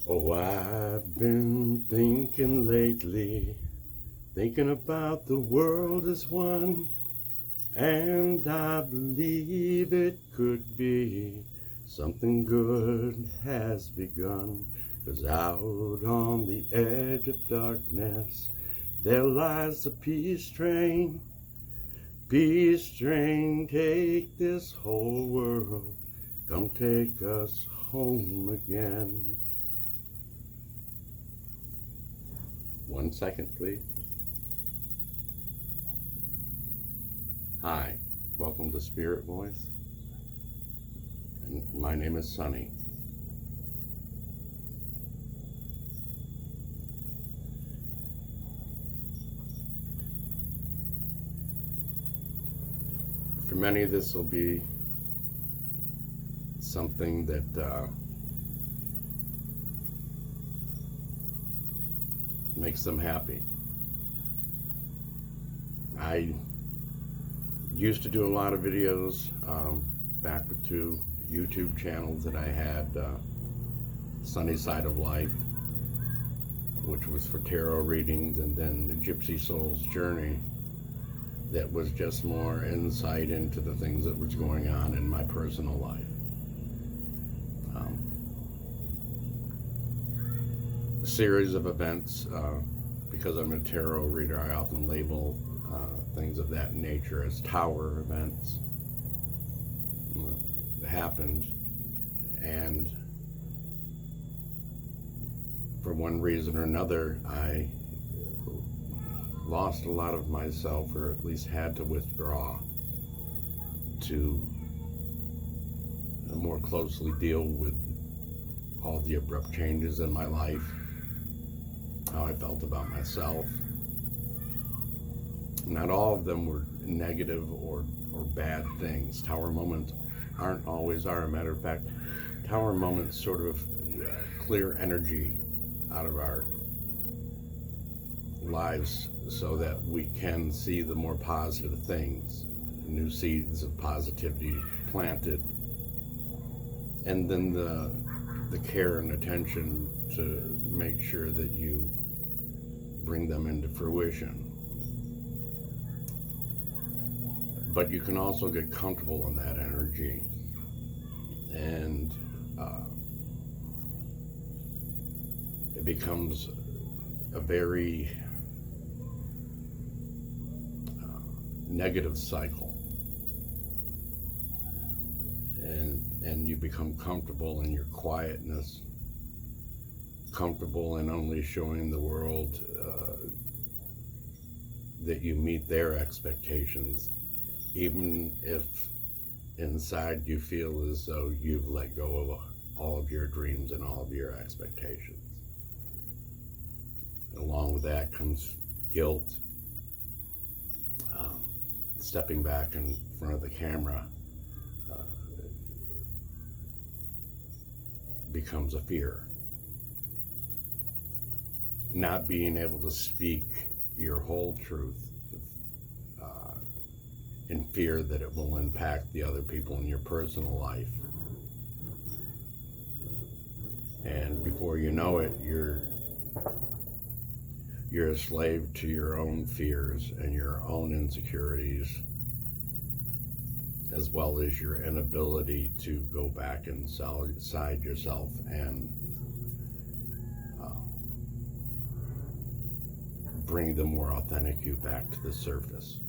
Oh, I've been thinking lately, thinking about the world as one, and I believe it could be something good has begun. 'Cause out on the edge of darkness, there lies a peace train. Peace train, take this whole world, come take us home again. 1 second, please. Hi, welcome to Spirit Voice, and my name is Sunny. For many, this will be something that makes them happy. I used to do a lot of videos back with two YouTube channels that I had, Sunny Side of Life, which was for tarot readings, and then the Gypsy Soul's Journey, that was just more insight into the things that was going on in my personal life. A series of events, because I'm a tarot reader, I often label things of that nature as tower events. Happened, and for one reason or another, I lost a lot of myself, or at least had to withdraw to more closely deal with all the abrupt changes in my life, how I felt about myself. Not all of them were negative or bad things. Tower moments aren't always are. A matter of fact, tower moments sort of clear energy out of our lives so that we can see the more positive things, new seeds of positivity planted, and then the care and attention to make sure that you bring them into fruition. But you can also get comfortable in that energy, and it becomes a very negative cycle, and you become comfortable in your quietness, comfortable in only showing the world that you meet their expectations, even if inside you feel as though you've let go of all of your dreams and all of your expectations. Along with that comes guilt. Stepping back in front of the camera becomes a fear. Not being able to speak your whole truth in fear that it will impact the other people in your personal life. And before you know it, you're a slave to your own fears and your own insecurities, as well as your inability to go back inside yourself and bring the more authentic you back to the surface.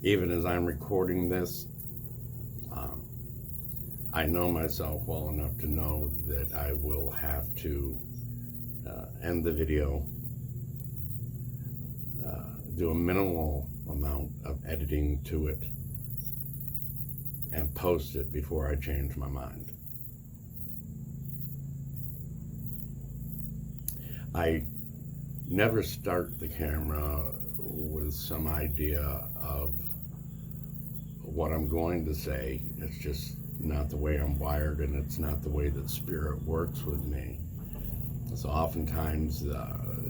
Even as I'm recording this, I know myself well enough to know that I will have to end the video, do a minimal amount of editing to it, and post it before I change my mind. I never start the camera with some idea of what I'm going to say. It's just not the way I'm wired, and it's not the way that spirit works with me. So oftentimes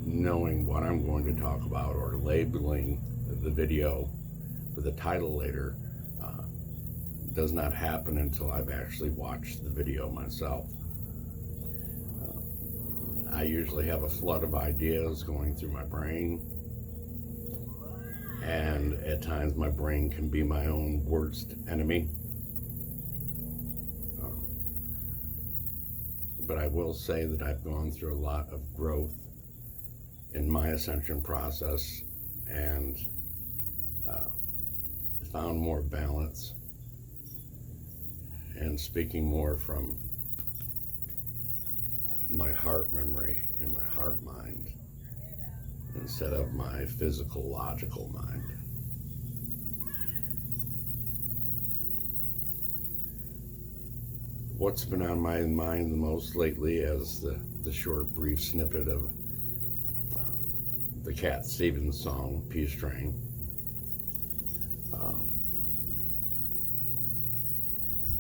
knowing what I'm going to talk about or labeling the video with a title later does not happen until I've actually watched the video myself. I usually have a flood of ideas going through my brain, and at times my brain can be my own worst enemy. But I will say that I've gone through a lot of growth in my ascension process, and found more balance and speaking more from my heart memory and my heart mind instead of my physical logical mind. What's been on my mind the most lately, as the short brief snippet of the Cat Stevens song Peace Train,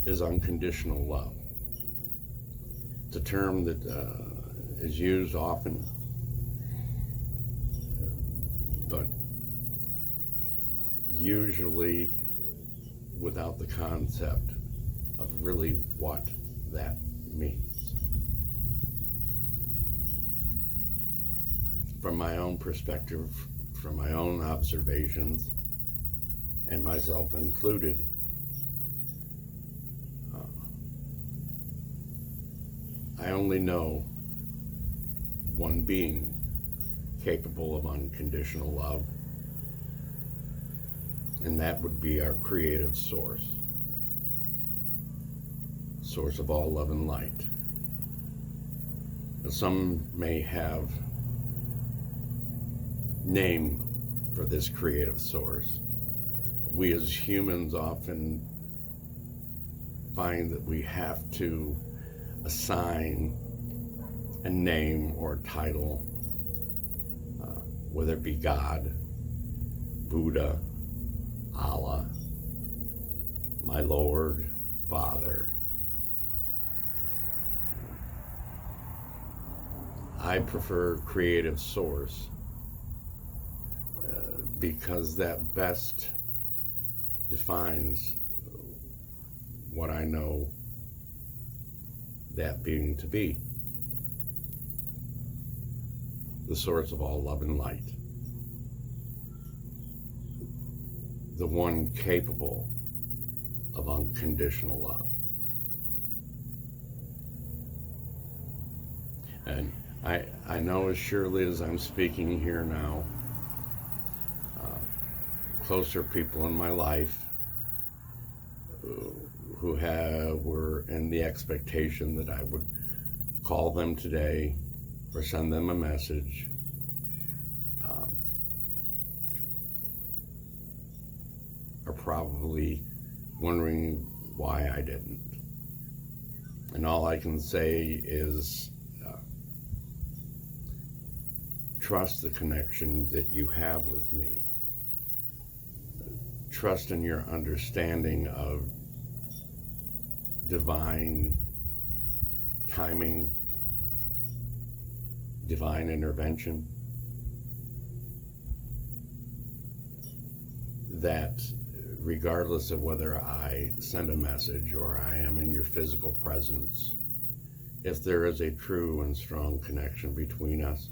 is unconditional love. It's a term that is used often, but usually without the concept of really what that means. From my own perspective, from my own observations, and myself included, I only know one being capable of unconditional love, and that would be our creative source of all love and light. Some may have name for this creative source. We as humans often find that we have to assign a name or title, whether it be God, Buddha, Allah, my Lord, Father. I prefer creative source because that best defines what I know that being to be. The source of all love and light. The one capable of unconditional love. And I know as surely as I'm speaking here now, closer people in my life who were in the expectation that I would call them today or send them a message, are probably wondering why I didn't. And all I can say is trust the connection that you have with me. Trust in your understanding of divine timing, divine intervention, that regardless of whether I send a message or I am in your physical presence, if there is a true and strong connection between us,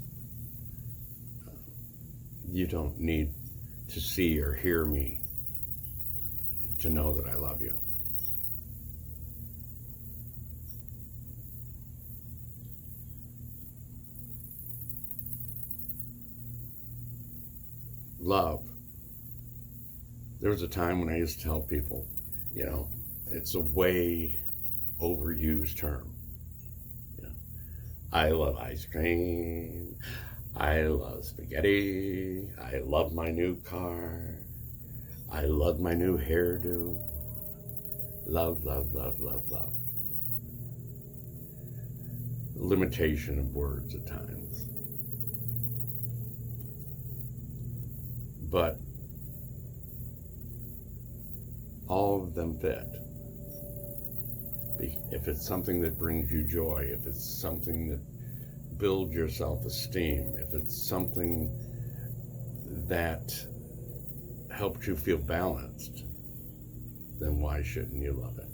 you don't need to see or hear me to know that I love you. Love. There was a time when I used to tell people, it's a way overused term. I love ice cream. I love spaghetti. I love my new car. I love my new hairdo. Love, love, love, love, love. Limitation of words at times. But all of them fit. If it's something that brings you joy, if it's something that builds your self-esteem, if it's something that helps you feel balanced, then why shouldn't you love it?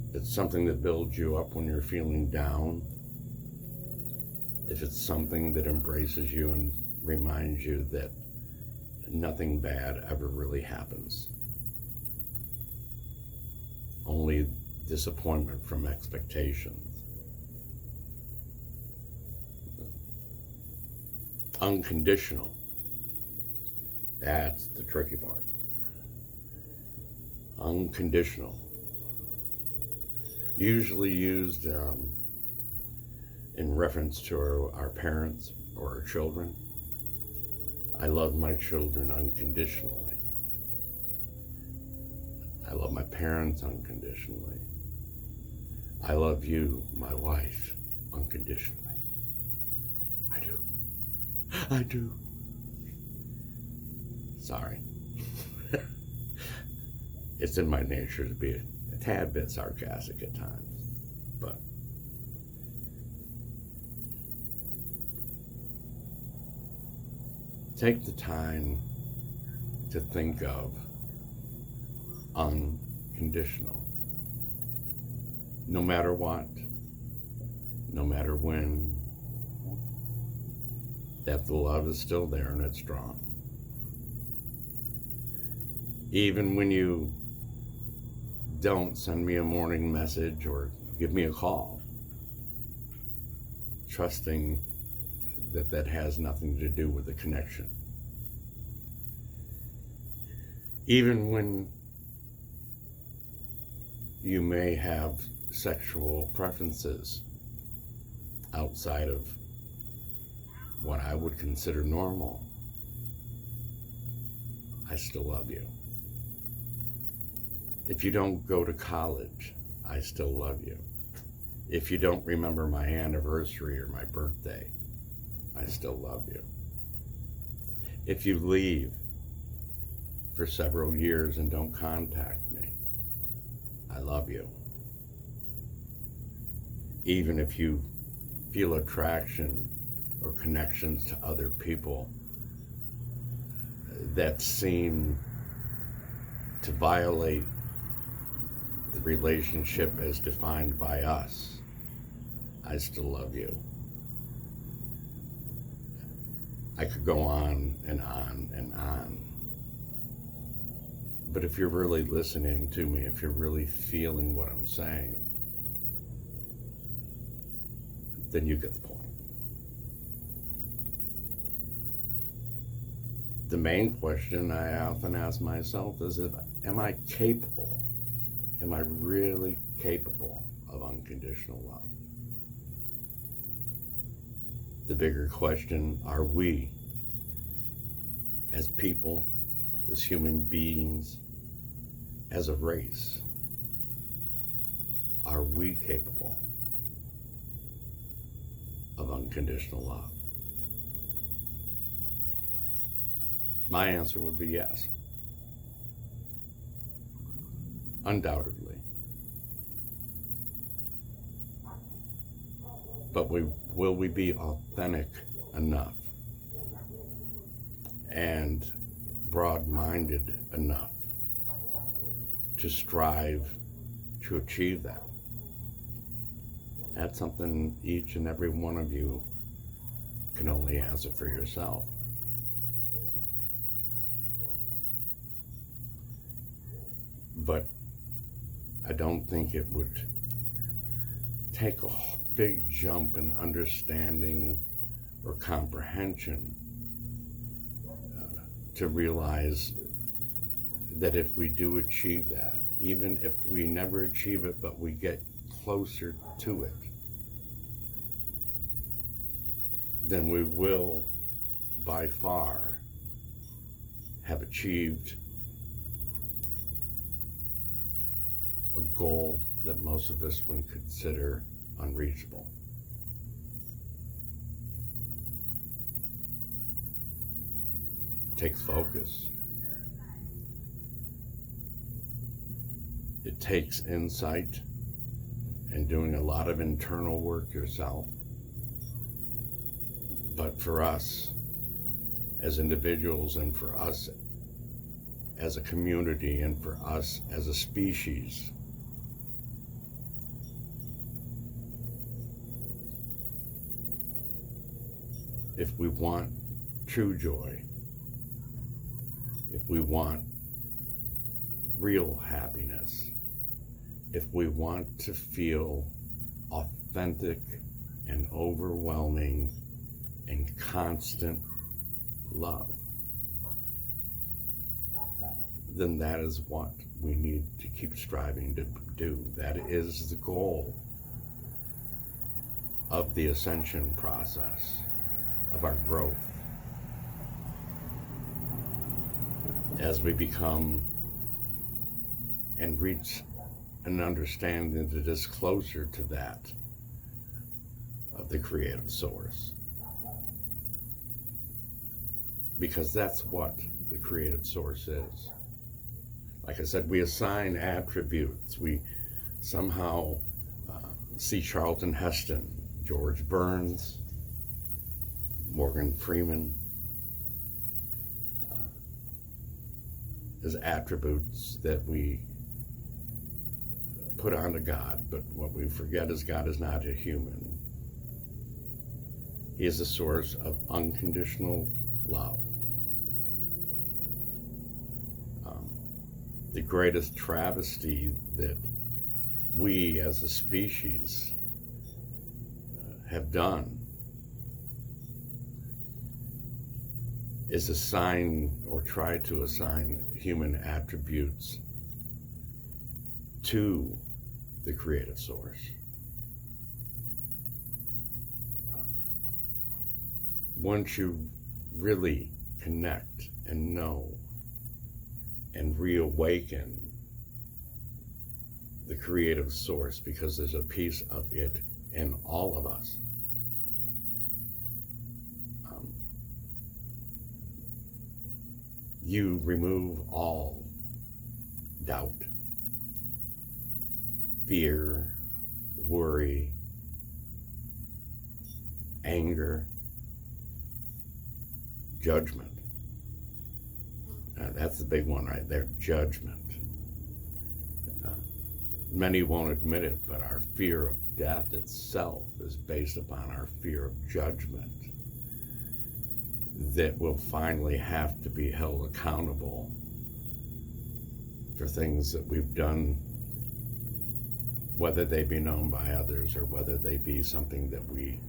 If it's something that builds you up when you're feeling down, if it's something that embraces you and reminds you that nothing bad ever really happens, only disappointment from expectations. Unconditional, that's the tricky part. Unconditional, usually used in reference to our parents or our children. I love my children unconditionally. I love my parents unconditionally. I love you, my wife, unconditionally. I do. I do. Sorry. It's in my nature to be a tad bit sarcastic at times, but take the time to think of unconditional. No matter what, no matter when, that the love is still there and it's strong. Even when you don't send me a morning message or give me a call, trusting that that has nothing to do with the connection. Even when you may have sexual preferences outside of what I would consider normal, I still love you. If you don't go to college, I still love you. If you don't remember my anniversary or my birthday, I still love you. If you leave for several years and don't contact me, I love you. Even if you feel attraction or connections to other people that seem to violate the relationship as defined by us, I still love you. I could go on and on and on. But if you're really listening to me, if you're really feeling what I'm saying, then you get the point. The main question I often ask myself is, am I capable? Am I really capable of unconditional love? The bigger question, are we, as people, as human beings, as a race, are we capable of unconditional love? My answer would be yes. Undoubtedly. But will we be authentic enough and broad-minded enough to strive to achieve that? That's something each and every one of you can only answer for yourself. But I don't think it would take a big jump in understanding or comprehension to realize that if we do achieve that, even if we never achieve it, but we get closer to it, then we will by far have achieved a goal that most of us would consider unreachable. It takes focus. It takes insight and doing a lot of internal work yourself. But for us as individuals, and for us as a community, and for us as a species, if we want true joy, if we want real happiness, if we want to feel authentic and overwhelming and constant love, then that is what we need to keep striving to do. That is the goal of the ascension process, of our growth. As we become and reach an understanding that is closer to that of the creative source. Because that's what the creative source is. Like I said, we assign attributes. We somehow see Charlton Heston, George Burns, Morgan Freeman as attributes that we put onto God, but what we forget is God is not a human. He is the source of unconditional love. The greatest travesty that we as a species have done is assign or try to assign human attributes to the creative source. Once you really connect and know and reawaken the creative source, because there's a piece of it in all of us, you remove all doubt, fear, worry, anger, judgment. That's the big one right there, judgment. Many won't admit it, but our fear of death itself is based upon our fear of judgment that will finally have to be held accountable for things that we've done, whether they be known by others or whether they be something that we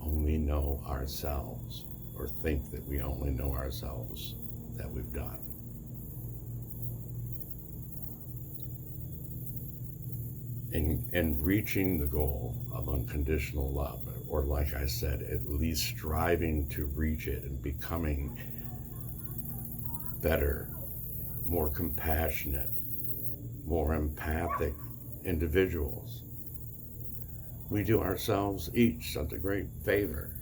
only know ourselves or think that we only know ourselves that we've done. In reaching the goal of unconditional love, or like I said, at least striving to reach it and becoming better, more compassionate, more empathic individuals, we do ourselves each such a great favor.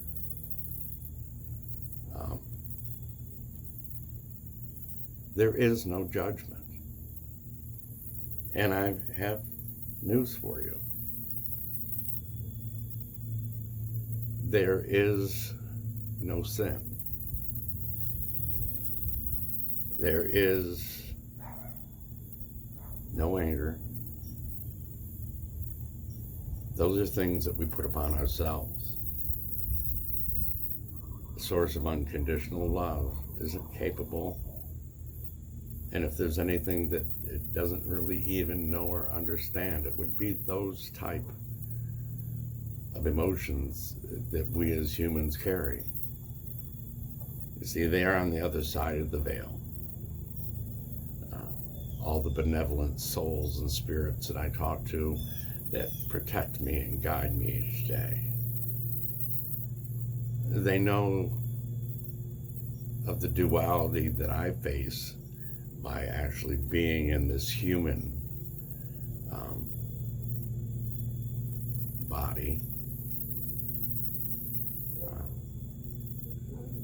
There is no judgment. And I have news for you. There is no sin. There is no anger. Those are things that we put upon ourselves. The source of unconditional love isn't capable. And if there's anything that it doesn't really even know or understand, it would be those type of emotions that we as humans carry. You see, they are on the other side of the veil. All the benevolent souls and spirits that I talk to that protect me and guide me each day. They know of the duality that I face by actually being in this human body,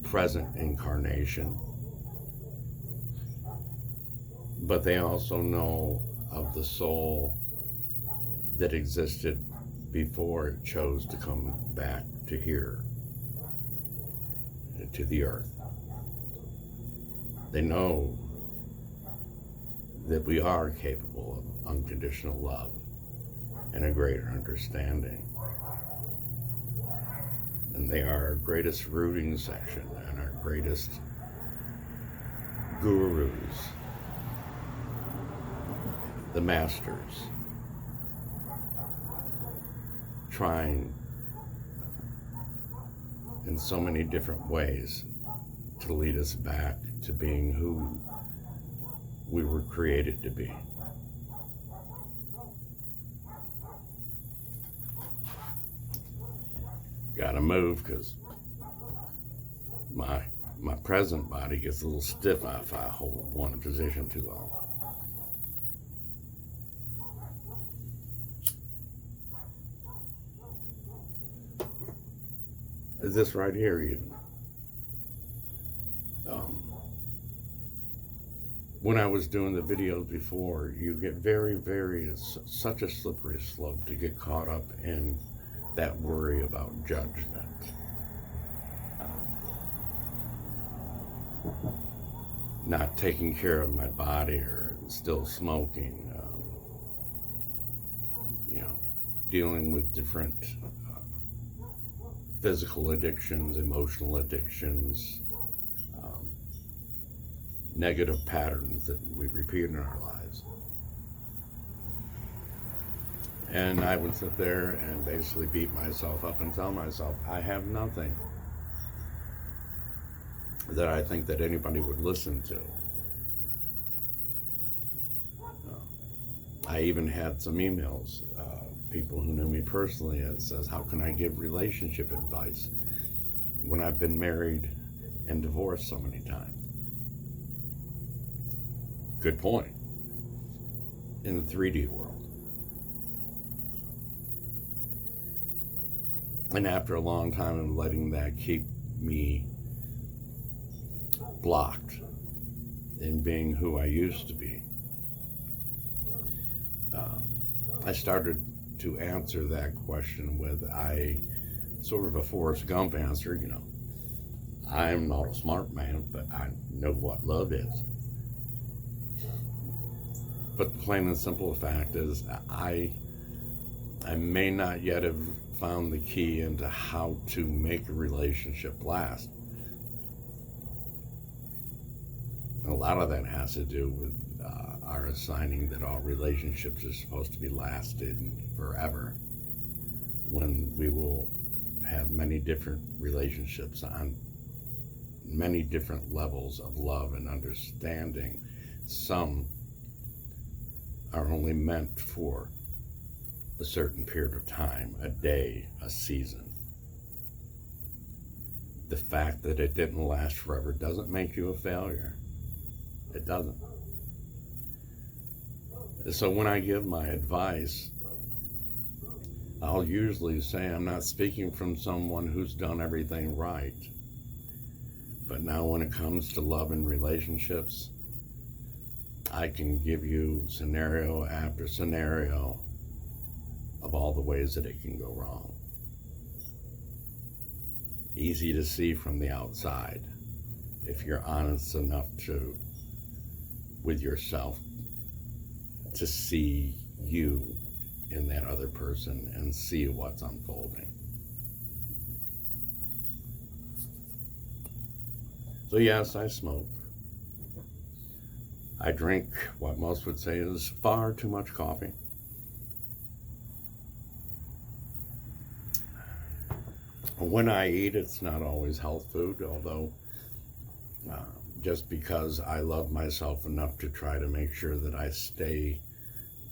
present incarnation. But they also know of the soul that existed before it chose to come back to here, to the earth. They know that we are capable of unconditional love and a greater understanding. And they are our greatest rooting section and our greatest gurus, the masters, trying in so many different ways to lead us back to being who we were created to be. Gotta move, because my present body gets a little stiff if I hold one position too long. Is this right here even? When I was doing the videos before, you get it's such a slippery slope to get caught up in that worry about judgment. Not taking care of my body, or still smoking, dealing with different physical addictions, emotional addictions, negative patterns that we repeat in our lives. And I would sit there and basically beat myself up and tell myself, I have nothing that I think that anybody would listen to. I even had some emails, people who knew me personally, that says, how can I give relationship advice when I've been married and divorced so many times? Good point. In the 3D world. And after a long time of letting that keep me blocked in being who I used to be, I started to answer that question with sort of a Forrest Gump answer, I'm not a smart man, but I know what love is. But the plain and simple fact is, I may not yet have found the key into how to make a relationship last. And a lot of that has to do with our assigning that all relationships are supposed to be lasted forever, when we will have many different relationships on many different levels of love and understanding. Some are only meant for a certain period of time, a day, a season. The fact that it didn't last forever doesn't make you a failure. It doesn't. So when I give my advice, I'll usually say I'm not speaking from someone who's done everything right. But now when it comes to love and relationships, I can give you scenario after scenario of all the ways that it can go wrong. Easy to see from the outside if you're honest enough with yourself to see you in that other person and see what's unfolding. So yes, I smoke. I drink what most would say is far too much coffee. When I eat, it's not always health food, although just because I love myself enough to try to make sure that I stay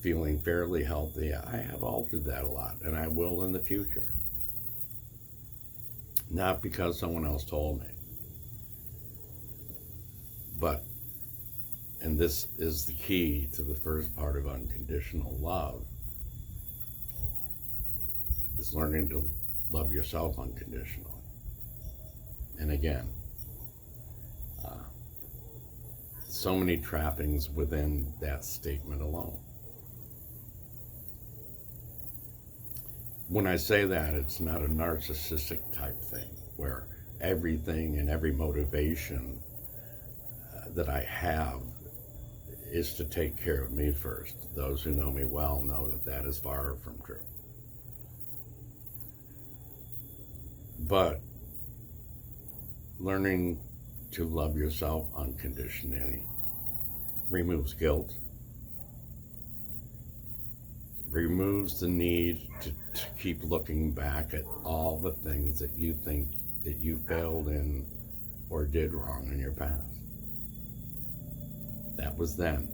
feeling fairly healthy, I have altered that a lot, and I will in the future. Not because someone else told me, but, and this is the key to the first part of unconditional love, is learning to love yourself unconditionally. And again, so many trappings within that statement alone. When I say that, it's not a narcissistic type thing where everything and every motivation that I have is to take care of me first. Those who know me well know that that is far from true. But learning to love yourself unconditionally removes guilt, removes the need to keep looking back at all the things that you think that you failed in or did wrong in your past. That was then.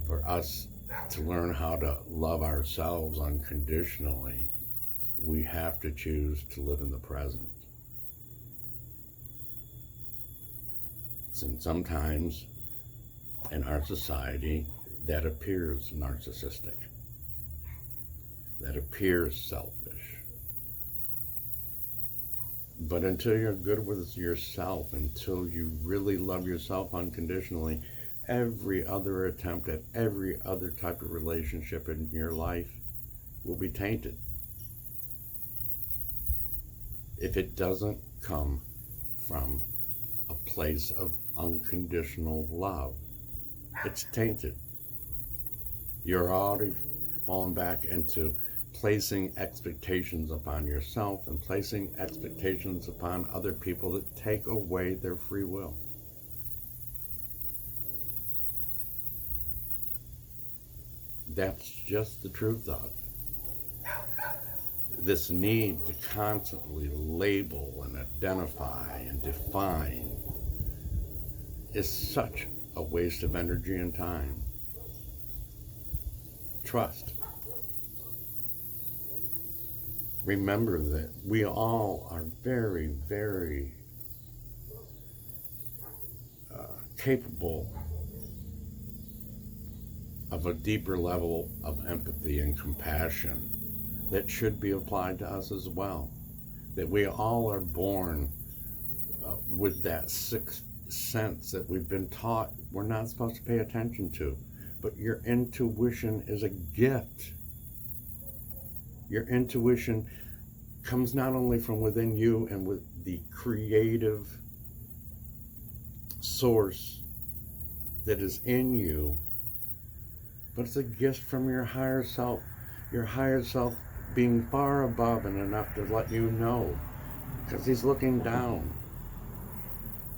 For us to learn how to love ourselves unconditionally, we have to choose to live in the present. And sometimes in our society, that appears narcissistic. That appears selfish. But until you're good with yourself, until you really love yourself unconditionally, every other attempt at every other type of relationship in your life will be tainted. If it doesn't come from a place of unconditional love, it's tainted. You're already falling back into placing expectations upon yourself and placing expectations upon other people that take away their free will. That's just the truth of it. This need to constantly label and identify and define is such a waste of energy and time. Trust. Remember that we all are very, very capable of a deeper level of empathy and compassion that should be applied to us as well. That we all are born with that sixth sense that we've been taught we're not supposed to pay attention to. But your intuition is a gift. Your intuition comes not only from within you and with the creative source that is in you, but it's a gift from your higher self. Your higher self being far above and enough to let you know, because he's looking down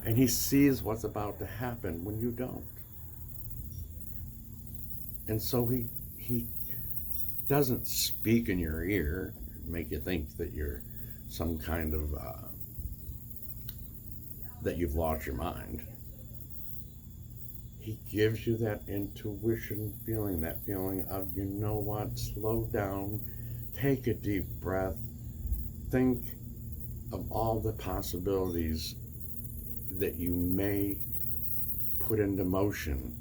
and he sees what's about to happen when you don't. And so he doesn't speak in your ear, make you think that you're some kind of, that you've lost your mind. He gives you that intuition feeling, that feeling of, you know what, slow down, take a deep breath, think of all the possibilities that you may put into motion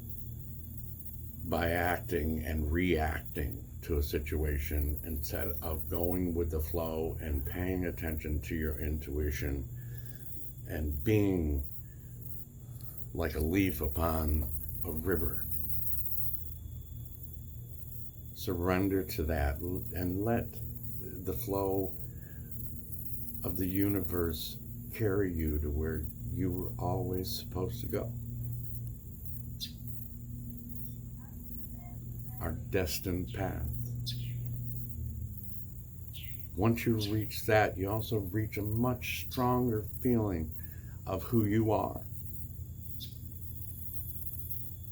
by acting and reacting to a situation instead of going with the flow and paying attention to your intuition and being like a leaf upon a river. Surrender to that and let the flow of the universe carry you to where you were always supposed to go. Our destined path. Once you reach that, you also reach a much stronger feeling of who you are.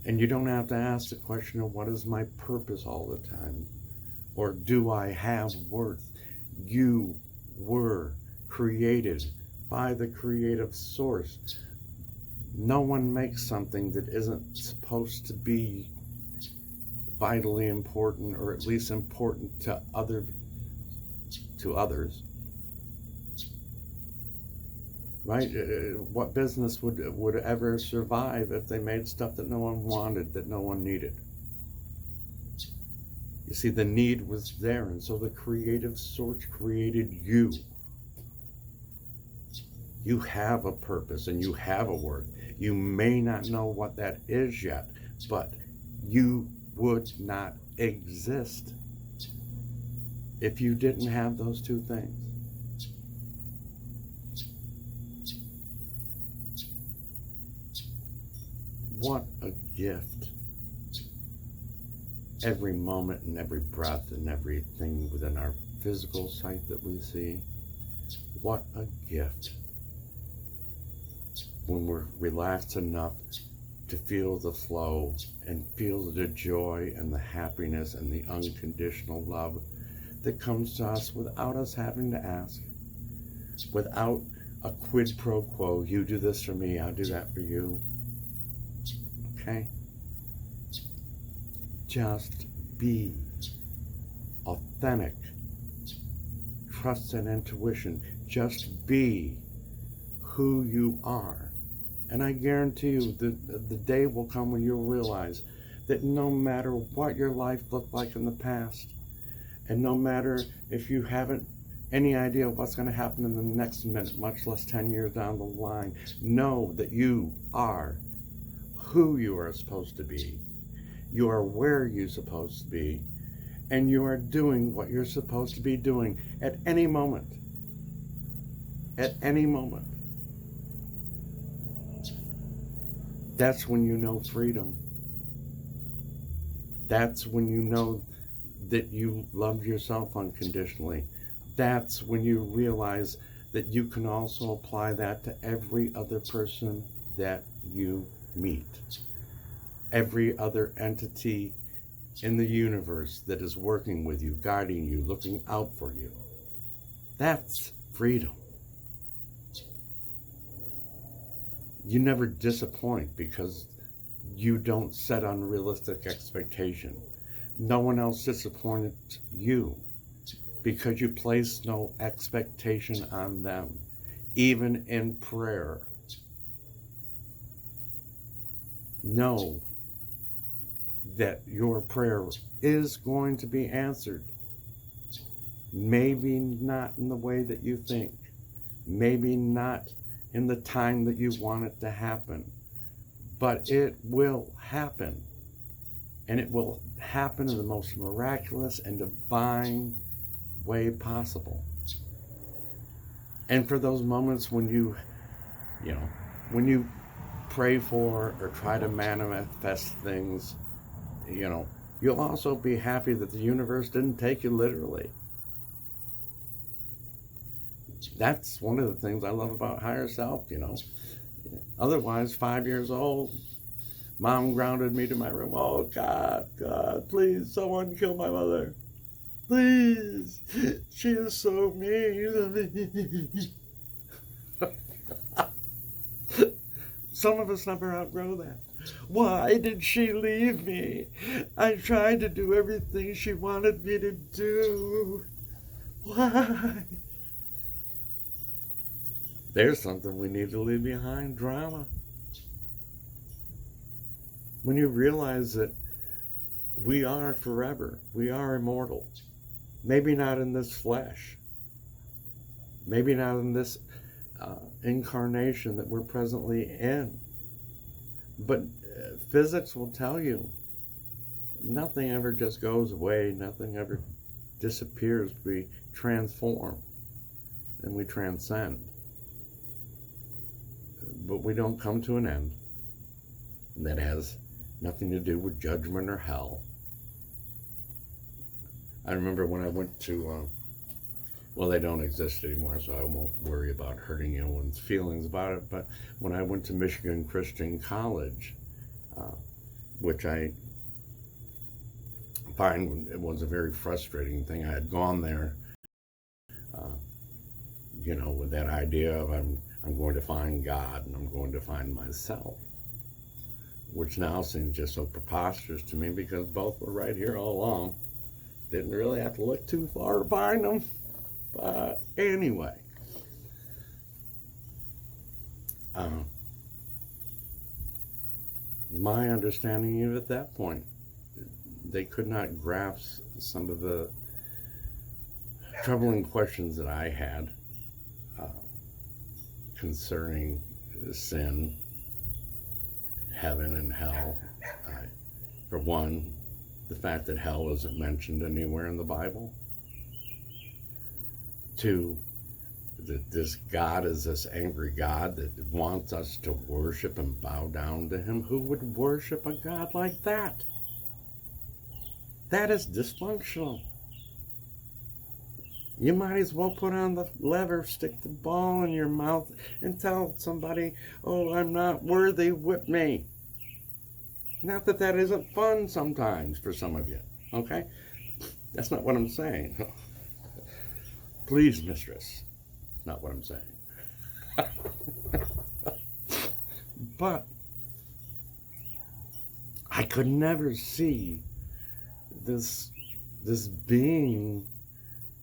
And you don't have to ask the question of what is my purpose all the time, or do I have worth? You were created by the creative source. No one makes something that isn't supposed to be vitally important, or at least important to others. Right? What business would ever survive if they made stuff that no one wanted, that no one needed? You see, the need was there, and so the creative source created you. You have a purpose and you have a worth. You may not know what that is yet, but you would not exist if you didn't have those two things. What a gift. Every moment and every breath and everything within our physical sight that we see. What a gift when we're relaxed enough to feel the flow and feel the joy and the happiness and the unconditional love that comes to us without us having to ask, without a quid pro quo. You do this for me, I'll do that for you. Okay? Just be authentic. Trust and intuition. Just be who you are. And I guarantee you the day will come when you'll realize that no matter what your life looked like in the past, and no matter if you haven't any idea what's going to happen in the next minute, much less 10 years down the line, know that you are who you are supposed to be. You are where you're supposed to be. And you are doing what you're supposed to be doing at any moment. At any moment. That's when you know freedom. That's when you know that you love yourself unconditionally. That's when you realize that you can also apply that to every other person that you meet. Every other entity in the universe that is working with you, guiding you, looking out for you. That's freedom. You never disappoint because you don't set unrealistic expectation. No one else disappointed you because you place no expectation on them, even in prayer. Know that your prayer is going to be answered. Maybe not in the way that you think. Maybe not in the time that you want it to happen. But it will happen. And it will happen in the most miraculous and divine way possible. And for those moments when you pray for or try to manifest things, you'll also be happy that the universe didn't take you literally. That's one of the things I love about higher self, Otherwise, 5 years old, Mom grounded me to my room. Oh, God, please, someone kill my mother. Please, she is so mean to me. Some of us never outgrow that. Why did she leave me? I tried to do everything she wanted me to do. Why? There's something we need to leave behind, drama. When you realize that we are forever, we are immortal. Maybe not in this flesh. Maybe not in this incarnation that we're presently in. But physics will tell you nothing ever just goes away, nothing ever disappears. We transform and we transcend. But we don't come to an end. And that has nothing to do with judgment or hell. I remember when I went to, they don't exist anymore, so I won't worry about hurting anyone's feelings about it, but when I went to Michigan Christian College, which I find it was a very frustrating thing. I had gone there, with that idea of I'm going to find God and I'm going to find myself, which now seems just so preposterous to me because both were right here all along. Didn't really have to look too far to find them. But anyway, my understanding even at that point, they could not grasp some of the troubling questions that I had concerning sin, heaven and hell. For one, the fact that hell isn't mentioned anywhere in the Bible. Two, that this God is this angry God that wants us to worship and bow down to him. Who would worship a God like that? That is dysfunctional. You might as well put on the lever, stick the ball in your mouth, and tell somebody, oh, I'm not worthy, whip me. Not that that isn't fun sometimes for some of you, okay? That's not what I'm saying. Please, mistress, not what I'm saying. But I could never see this being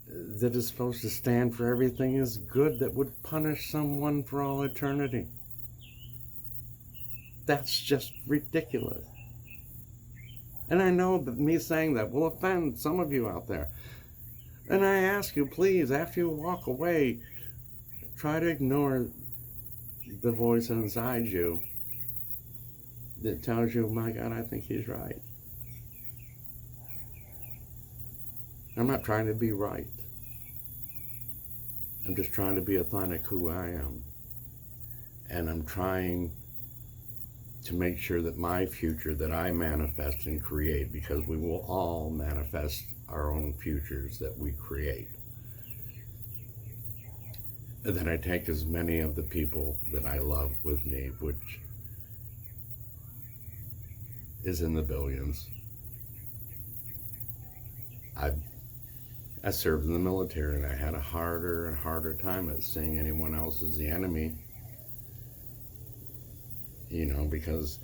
that is supposed to stand for everything is good that would punish someone for all eternity. That's just ridiculous. And I know that me saying that will offend some of you out there. And I ask you, please, after you walk away, try to ignore the voice inside you that tells you, my God, I think he's right. I'm not trying to be right. I'm just trying to be authentic who I am. And I'm trying to make sure that my future that I manifest and create, because we will all manifest our own futures that we create, that I take as many of the people that I love with me, which is in the billions. I served in the military, and I had a harder and harder time at seeing anyone else as the enemy, because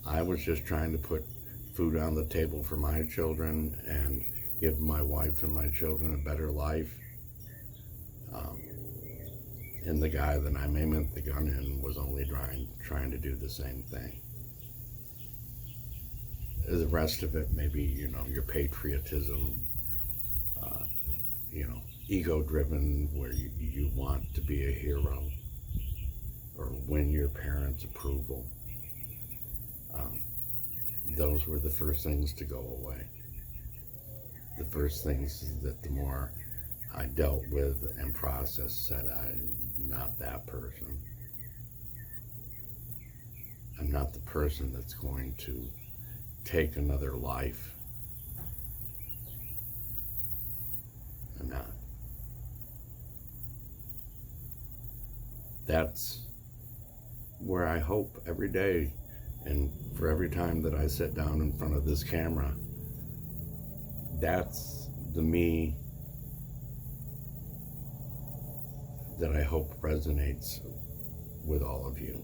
I was just trying to put food on the table for my children and give my wife and my children a better life. And the guy that I aimed the gun in was only trying to do the same thing. The rest of it, maybe, your patriotism, ego-driven, where you want to be a hero or win your parents' approval. Those were the first things to go away. The first things that the more I dealt with and processed said, I'm not that person. I'm not the person that's going to take another life. I'm not. That's where I hope every day, and for every time that I sit down in front of this camera, that's the me that I hope resonates with all of you.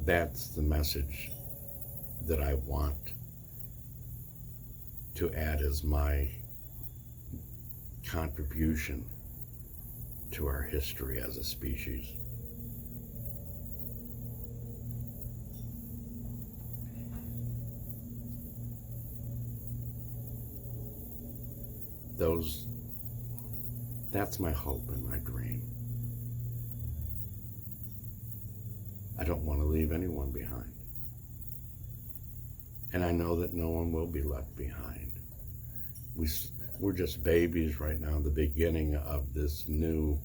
That's the message that I want to add as my contribution to our history as a species. That's my hope and my dream. I don't want to leave anyone behind. And I know that no one will be left behind. We're just babies right now, the beginning of this new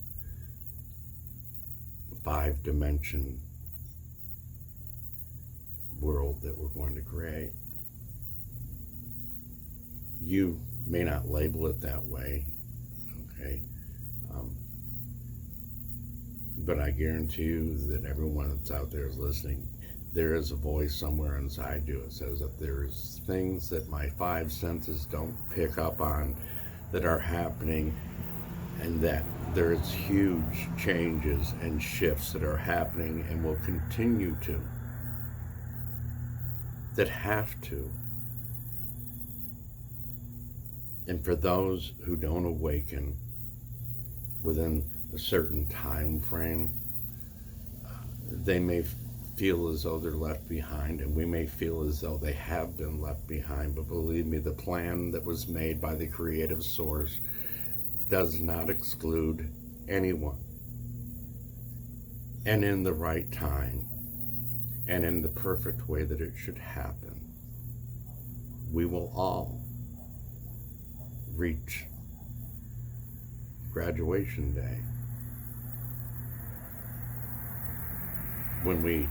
5-dimension world that we're going to create. You may not label it that way, okay? But I guarantee you that everyone that's out there is listening. There is a voice somewhere inside you that says that there's things that my 5 senses don't pick up on that are happening, and that there's huge changes and shifts that are happening and will continue to, that have to. And for those who don't awaken within a certain time frame, they may feel as though they're left behind, and we may feel as though they have been left behind. But believe me, the plan that was made by the creative source does not exclude anyone. And in the right time, and in the perfect way that it should happen, we will all reach graduation day, when we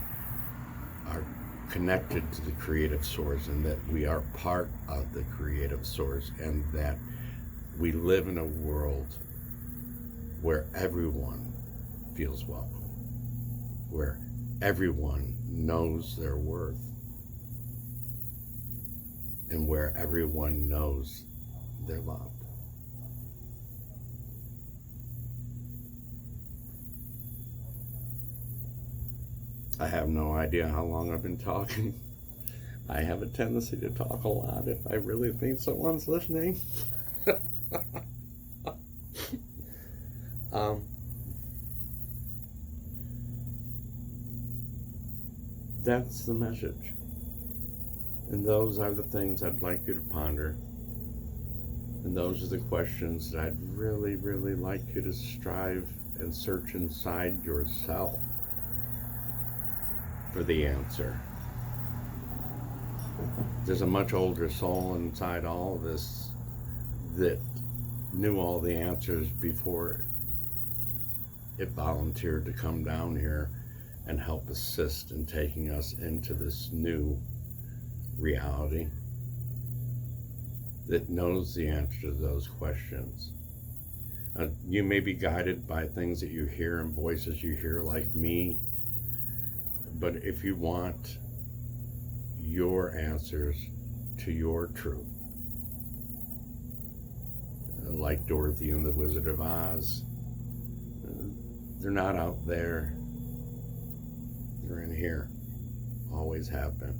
are connected to the creative source, and that we are part of the creative source, and that we live in a world where everyone feels welcome, where everyone knows their worth, and where everyone knows they're loved. I have no idea how long I've been talking. I have a tendency to talk a lot if I really think someone's listening. That's the message. And those are the things I'd like you to ponder. And those are the questions that I'd really, really like you to strive and search inside yourself for the answer. There's a much older soul inside all of this that knew all the answers before it volunteered to come down here and help assist in taking us into this new reality that knows the answer to those questions. You may be guided by things that you hear and voices you hear like me, but if you want your answers to your truth, like Dorothy and the Wizard of Oz, they're not out there, they're in here, always have been.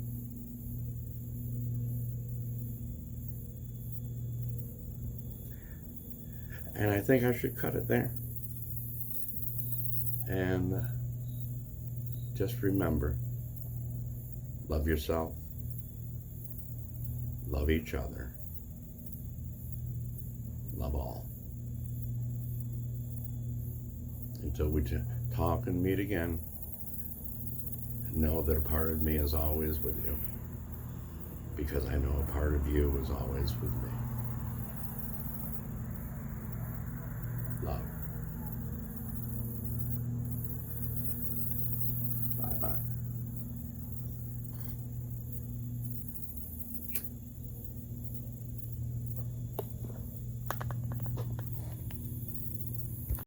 And I think I should cut it there. And just remember, love yourself, love each other, love all. Until we talk and meet again, know that a part of me is always with you, because I know a part of you is always with me.